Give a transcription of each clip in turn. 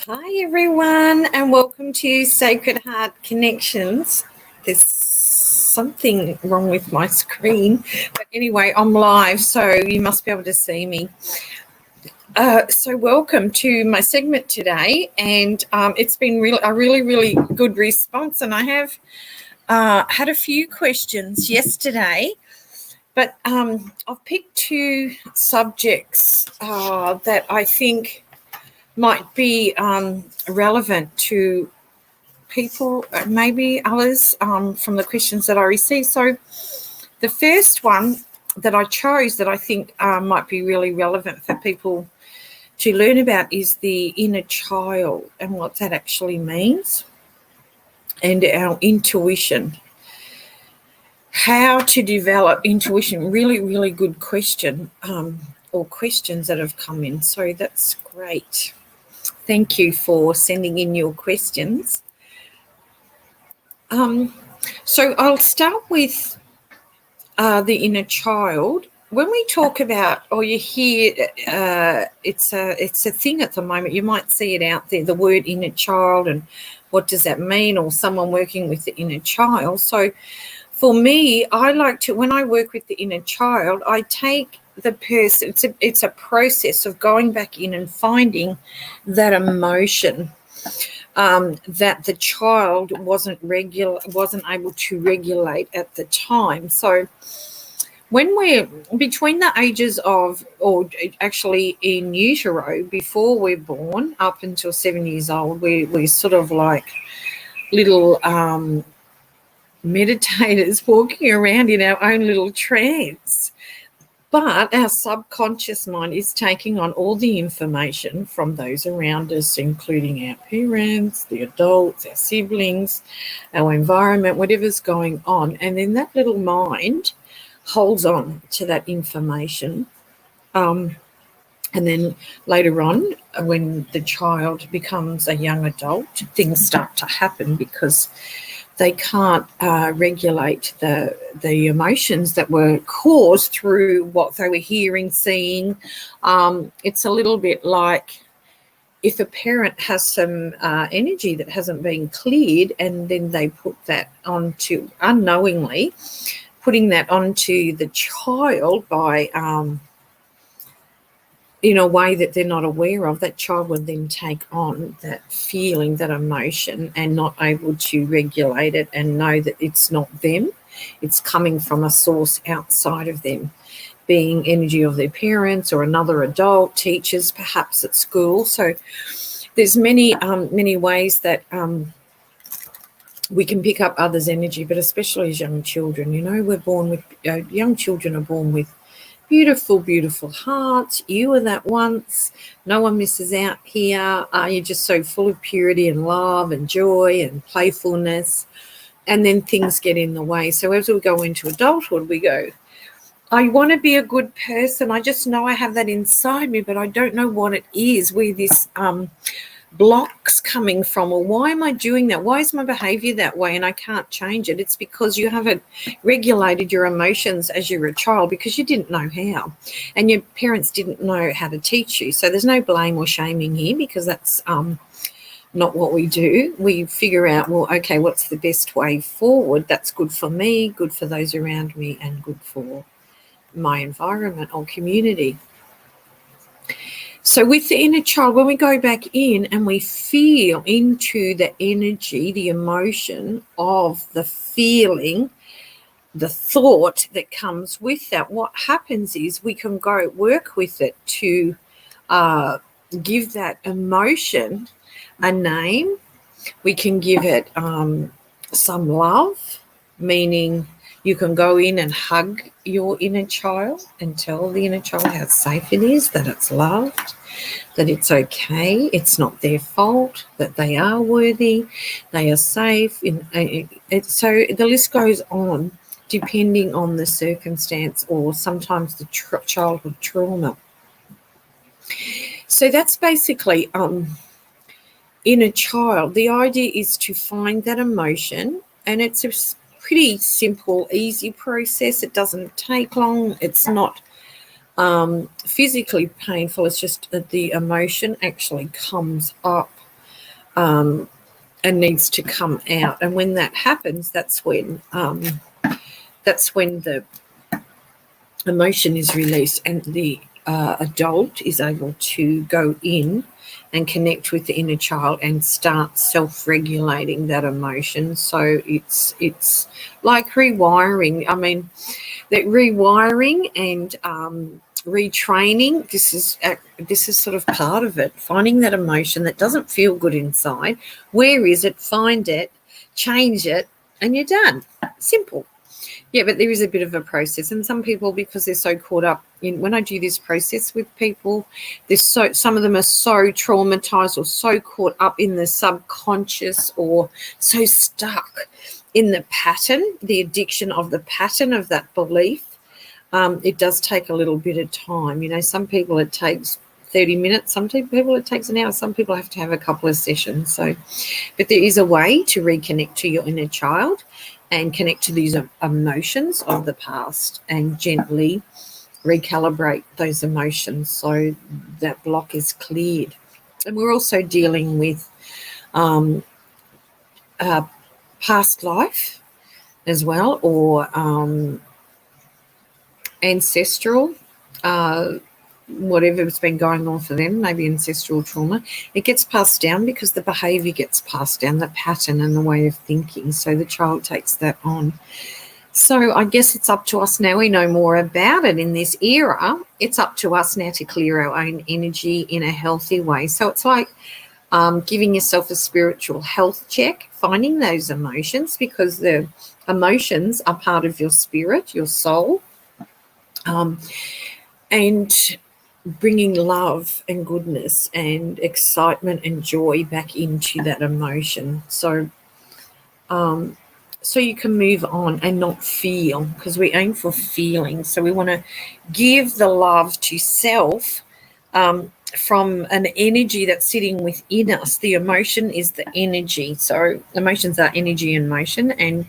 Hi, everyone, and welcome to Sacred Heart Connections. There's something wrong with my screen, but anyway, I'm live, so you must be able to see me. So welcome to my segment today, and it's been a really good response, and I have had a few questions yesterday, but I've picked two subjects that I think might be relevant to people, maybe others, from the questions that I received. So the first one that I chose that I think might be really relevant for people to learn about is the inner child and what that actually means, and our intuition. How to develop intuition. Really good question, or questions that have come in. So that's great. Thank you for sending in your questions. So I'll start with the inner child. When we talk about, or you hear, it's a thing at the moment. You might see it out there, the word inner child, and what does that mean, or someone working with the inner child. So for me, I like to, when I work with the inner child, I take the person, it's a process of going back in and finding that emotion that the child wasn't able to regulate at the time. So when we're between the ages of, or actually in utero, before we're born, up until 7 years old, we're sort of like little meditators walking around in our own little trance. But our subconscious mind is taking on all the information from those around us, including our parents, the adults, our siblings, our environment, whatever's going on. And then that little mind holds on to that information. And then later on, when the child becomes a young adult, things start to happen because they can't regulate the emotions that were caused through what they were hearing, seeing. It's a little bit like if a parent has some energy that hasn't been cleared, and then they put that onto, unknowingly, putting that onto the child by in a way that they're not aware of, that child will then take on that feeling, that emotion, and not able to regulate it and know that it's not them. It's coming from a source outside of them, being energy of their parents or another adult, teachers, perhaps at school. So there's many ways that we can pick up others' energy, but especially as young children. We're born with, young children are born with beautiful hearts. You were that once. No one misses out here. You're just so full of purity and love and joy and playfulness. And then things get in the way. So as we go into adulthood, we go, I want to be a good person. I just know I have that inside me, but I don't know what it is, where this block's coming from, or why am I doing that? Why is my behavior that way and I can't change it? It's because you haven't regulated your emotions as you were a child, because you didn't know how, and your parents didn't know how to teach you. So there's no blame or shaming here, because that's not what we do. We figure out, well, okay, what's the best way forward that's good for me, good for those around me, and good for my environment or community. So with the inner child, when we go back in and we feel into the energy, the emotion of the feeling, the thought that comes with that, what happens is we can go work with it to give that emotion a name. We can give it some love, meaning you can go in and hug your inner child and tell the inner child how safe it is, that it's loved, that it's okay, it's not their fault, that they are worthy, they are safe. So the list goes on, depending on the circumstance or sometimes the childhood trauma. So that's basically inner child. The idea is to find that emotion, and it's a pretty simple, easy process. It doesn't take long. It's not physically painful. It's just that the emotion actually comes up and needs to come out. And when that happens, that's when the emotion is released and the adult is able to go in and connect with the inner child and start self-regulating that emotion. So it's like rewiring. I mean, that rewiring and retraining, this is sort of part of it. Finding that emotion that doesn't feel good inside. Where is it? Find it, change it, and you're done. Simple. Yeah, but there is a bit of a process, and some people, because they're so caught up in, when I do this process with people, some of them are so traumatized or so caught up in the subconscious or so stuck in the pattern, the addiction of the pattern of that belief. It does take a little bit of time. You know, some people it takes 30 minutes, some people it takes an hour, some people have to have a couple of sessions. So, but there is a way to reconnect to your inner child and connect to these emotions of the past and gently recalibrate those emotions so that block is cleared. And we're also dealing with past life as well, or ancestral, whatever's been going on for them, maybe ancestral trauma. It gets passed down because the behaviour gets passed down, the pattern and the way of thinking. So the child takes that on. So I guess it's up to us now. We know more about it in this era. It's up to us now to clear our own energy in a healthy way. So it's like giving yourself a spiritual health check, finding those emotions, because the emotions are part of your spirit, your soul, and bringing love and goodness and excitement and joy back into that emotion. So you can move on and not feel, because we aim for feeling. So we want to give the love to self from an energy that's sitting within us. The emotion is the energy. So emotions are energy in motion, and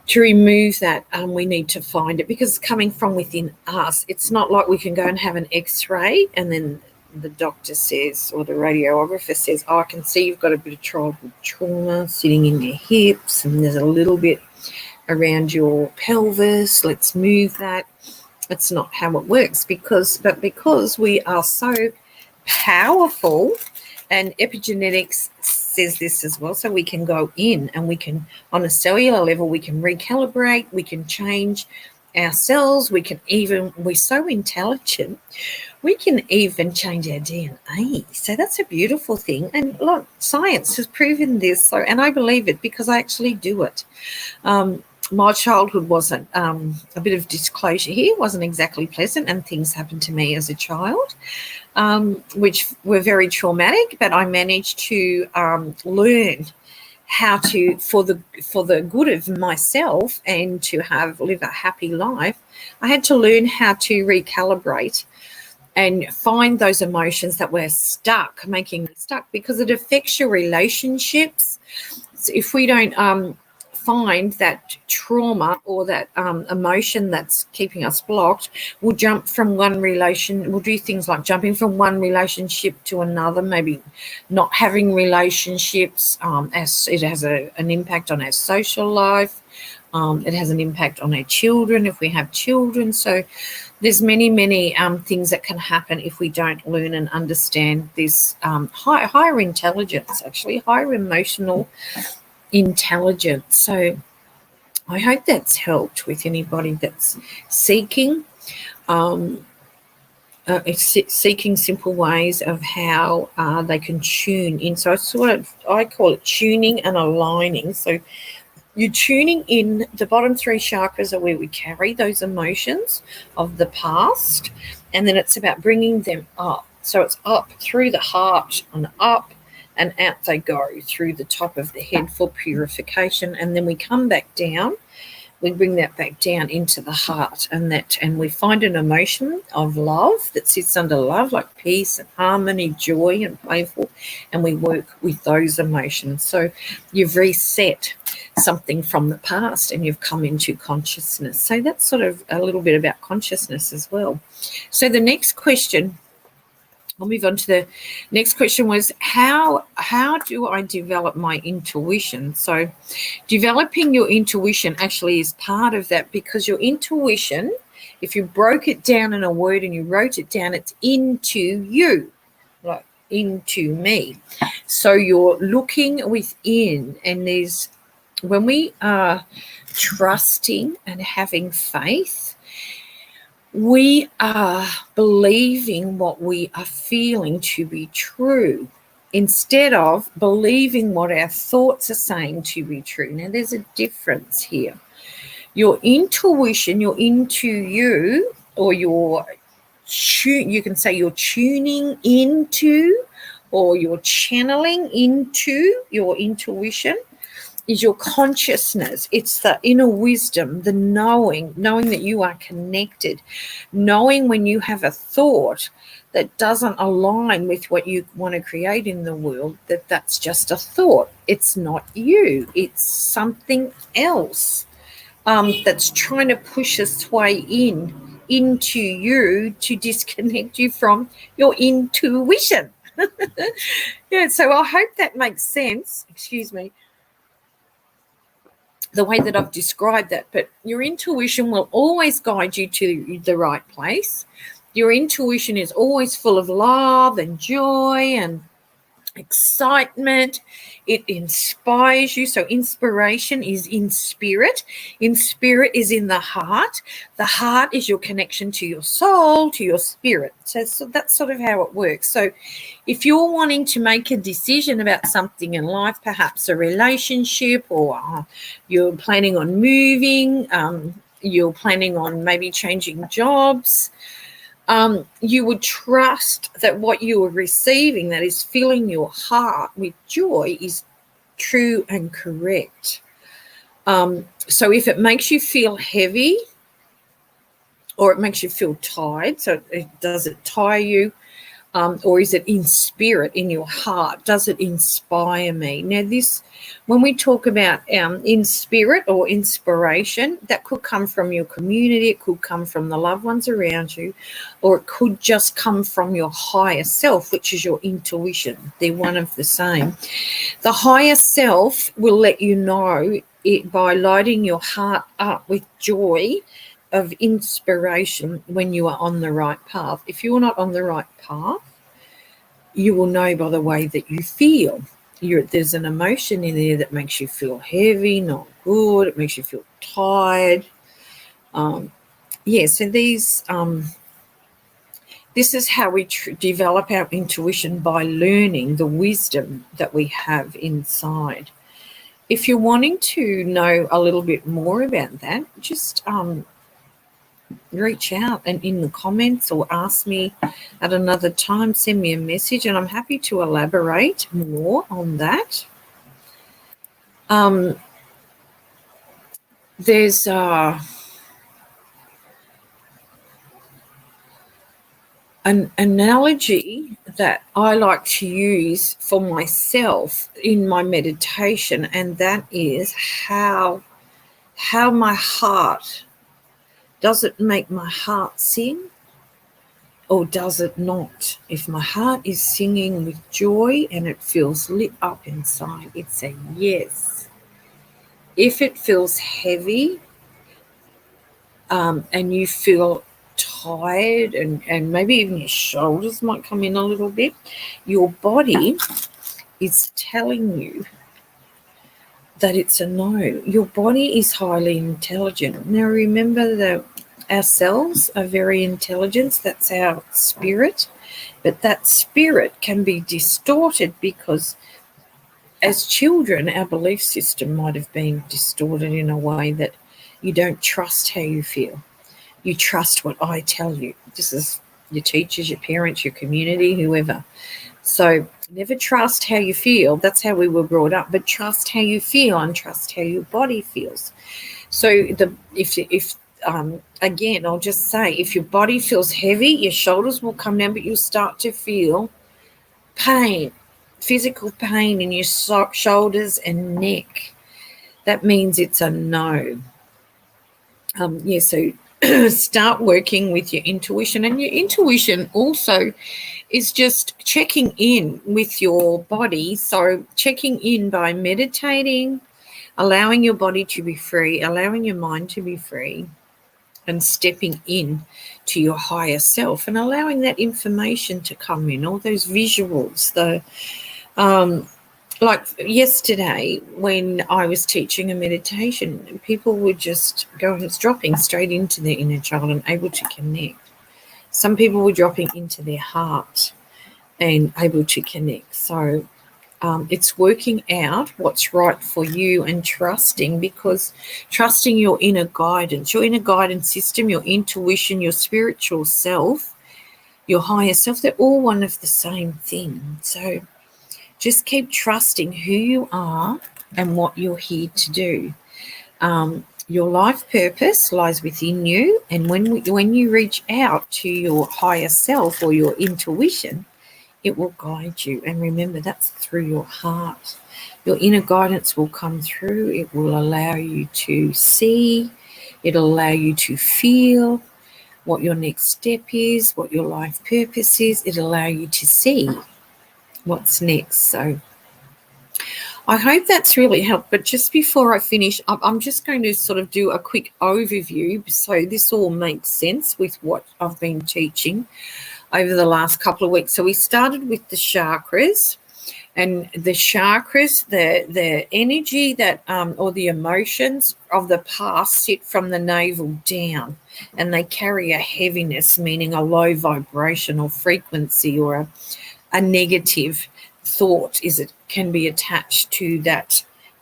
to remove that, we need to find it, because it's coming from within us. It's not like we can go and have an x-ray and then the doctor says, or the radiographer says, oh, I can see you've got a bit of childhood trauma sitting in your hips and there's a little bit around your pelvis. Let's move that. That's not how it works, because we are so powerful, and epigenetics says this as well, so we can go in and we can, on a cellular level, we can recalibrate, we can change our cells, we're so intelligent, we can even change our DNA. So that's a beautiful thing. And look, science has proven this, so, and I believe it because I actually do it. My childhood wasn't, a bit of disclosure here, wasn't exactly pleasant, and things happened to me as a child, which were very traumatic, but I managed to learn how to, for the good of myself and to live a happy life, I had to learn how to recalibrate and find those emotions that were stuck, making me stuck, because it affects your relationships. So if we don't find that trauma or that emotion that's keeping us blocked, we'll jump from we'll do things like jumping from one relationship to another, maybe not having relationships, as it has an impact on our social life. It has an impact on our children if we have children. So there's many things that can happen if we don't learn and understand this higher intelligence, actually higher emotional intelligence. So I hope that's helped with anybody that's seeking simple ways of how they can tune in. So I call it tuning and aligning. So you're tuning in. The bottom three chakras are where we carry those emotions of the past, and then it's about bringing them up. So it's up through the heart and up, and out they go through the top of the head for purification. And then we come back down, we bring that back down into the heart, and we find an emotion of love that sits under love, like peace and harmony, joy and playful, and we work with those emotions. So you've reset something from the past and you've come into consciousness. So that's sort of a little bit about consciousness as well. So the next question I'll move on to the next question was how do I develop my intuition? So developing your intuition actually is part of that, because your intuition, if you broke it down in a word and you wrote it down, it's into you, like into me. So you're looking within, and when we are trusting and having faith, we are believing what we are feeling to be true instead of believing what our thoughts are saying to be true. Now, there's a difference here. Your intuition, you're into you, or you can say you're tuning into, or you're channeling into your intuition, is your consciousness. It's the inner wisdom, the knowing that you are connected, knowing when you have a thought that doesn't align with what you want to create in the world, that's just a thought. It's not you. It's something else that's trying to push its way into you to disconnect you from your intuition. Yeah, so I hope that makes sense. Excuse me, the way that I've described that, but your intuition will always guide you to the right place. Your intuition is always full of love and joy and excitement. It inspires you. So inspiration is in spirit. In spirit is in the heart. The heart is your connection to your soul, to your spirit. So that's sort of how it works. So if you're wanting to make a decision about something in life, perhaps a relationship, or you're planning on moving, you're planning on maybe changing jobs, you would trust that what you are receiving, that is filling your heart with joy, is true and correct. So if it makes you feel heavy, or it makes you feel tired, so does it tire you? Or is it in spirit, in your heart? Does it inspire me? Now, when we talk about in spirit or inspiration, that could come from your community, it could come from the loved ones around you, or it could just come from your higher self, which is your intuition. They're one of the same. The higher self will let you know it by lighting your heart up with joy of inspiration when you are on the right path. If you're not on the right path, you will know by the way that you feel. There's an emotion in there that makes you feel heavy, not good. It makes you feel tired. So this is how we develop our intuition, by learning the wisdom that we have inside. If you're wanting to know a little bit more about that, just reach out and in the comments, or ask me at another time, send me a message, and I'm happy to elaborate more on that. There's an analogy that I like to use for myself in my meditation, and that is how my heart, does it make my heart sing, or does it not? If my heart is singing with joy and it feels lit up inside, it's a yes. If it feels heavy and you feel tired, and maybe even your shoulders might come in a little bit, your body is telling you that it's a no. Your body is highly intelligent. Now remember that our cells are very intelligent. That's our spirit. But that spirit can be distorted because as children, our belief system might have been distorted in a way that you don't trust how you feel. You trust what I tell you. This is your teachers, your parents, your community, whoever. So never trust how you feel. That's how we were brought up. But trust how you feel and trust how your body feels. So again, I'll just say, if your body feels heavy, your shoulders will come down, but you'll start to feel pain, physical pain in your shoulders and neck. That means it's a no. So start working with your intuition. And your intuition also is just checking in with your body. So checking in by meditating, allowing your body to be free, allowing your mind to be free, and stepping in to your higher self and allowing that information to come in, all those visuals, like yesterday when I was teaching a meditation, people were just going, it's dropping straight into their inner child and able to connect. Some people were dropping into their heart and able to connect. So it's working out what's right for you and trusting, because trusting your inner guidance system, your intuition, your spiritual self, your higher self, they're all one of the same thing. So just keep trusting who you are and what you're here to do. Your life purpose lies within you, and when you reach out to your higher self or your intuition, it will guide you. And remember, that's through your heart. Your inner guidance will come through. It will allow you to see. It'll allow you to feel what your next step is, what your life purpose is. It'll allow you to see what's next. So I hope that's really helped. But just before I finish, I'm just going to sort of do a quick overview so this all makes sense with what I've been teaching over the last couple of weeks. So we started with the chakras, and the chakras, the energy that or the emotions of the past sit from the navel down, and they carry a heaviness, meaning a low vibrational frequency or a negative thought can be attached to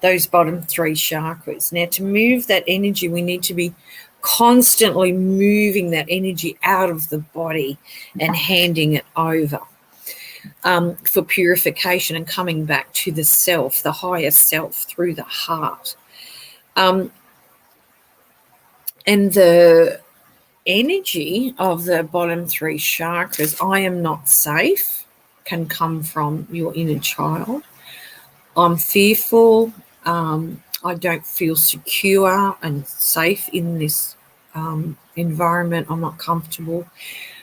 those bottom three chakras. Now, to move that energy, we need to be constantly moving that energy out of the body and handing it over for purification and coming back to the self, the higher self, through the heart. And the energy of the bottom three chakras, I am not safe, can come from your inner child. I'm fearful. I don't feel secure and safe in this environment. I'm not comfortable,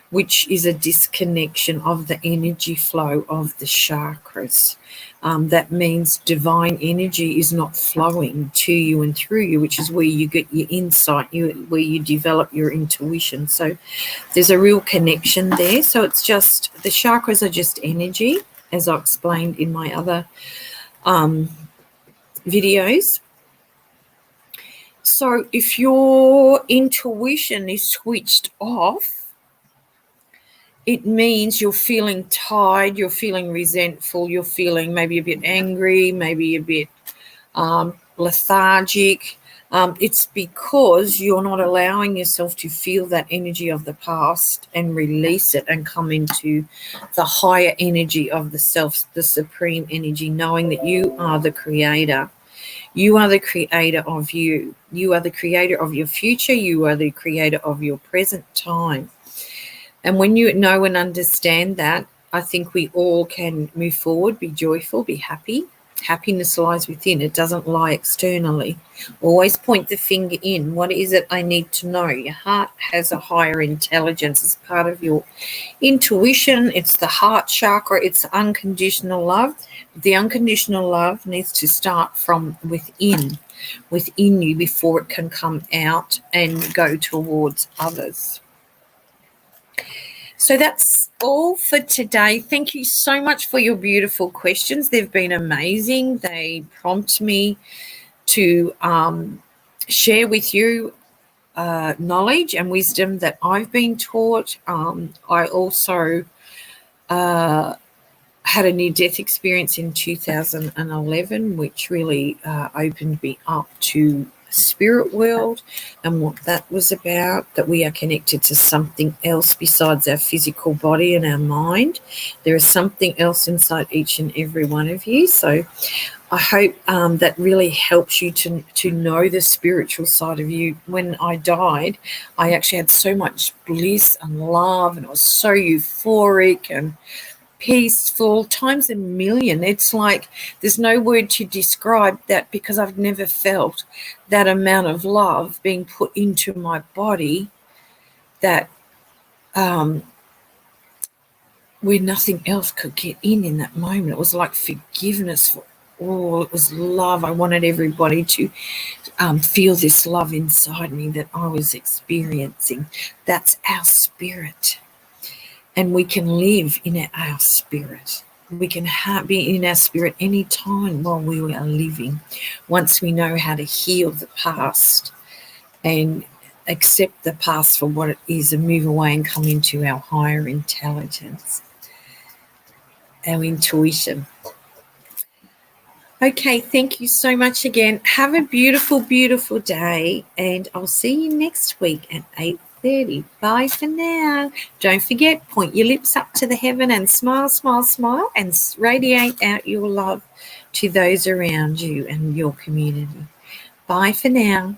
which is a disconnection of the energy flow of the chakras. That means divine energy is not flowing to you and through you, which is where you get your insight, where you develop your intuition. So there's a real connection there. So it's just, the chakras are just energy, as I explained in my other videos. So if your intuition is switched off, it means you're feeling tired, you're feeling resentful, you're feeling maybe a bit angry, maybe a bit lethargic. It's because you're not allowing yourself to feel that energy of the past and release it and come into the higher energy of the self, the supreme energy, knowing that you are the creator. You are the creator of you. You are the creator of your future. You are the creator of your present time. And when you know and understand that, I think we all can move forward, be joyful, be happy. Happiness lies within. It doesn't lie externally. Always point the finger in. What is it I need to know? Your heart has a higher intelligence. It's part of your intuition. It's the heart chakra. It's unconditional love. The unconditional love needs to start from within you before it can come out and go towards others. So that's all for today. Thank you so much for your beautiful questions. They've been amazing. They prompt me to share with you knowledge and wisdom that I've been taught. I also had a near-death experience in 2011, which really opened me up to spirit world and what that was about, that we are connected to something else besides our physical body and our mind. There is something else inside each and every one of you. So I hope that really helps you to know the spiritual side of you. When I died, I actually had so much bliss and love, and I was so euphoric and peaceful times a million. It's like there's no word to describe that, because I've never felt that amount of love being put into my body that where nothing else could get in that moment. It was like forgiveness for all. It was love. I wanted everybody to feel this love inside me that I was experiencing. That's our spirit. And we can live in our spirit. We can be in our spirit any time while we are living, once we know how to heal the past and accept the past for what it is and move away and come into our higher intelligence, our intuition. Okay, thank you so much again. Have a beautiful, beautiful day, and I'll see you next week at 8:30. Bye for now. Don't forget, point your lips up to the heaven and smile, smile, smile, and radiate out your love to those around you and your community. Bye for now.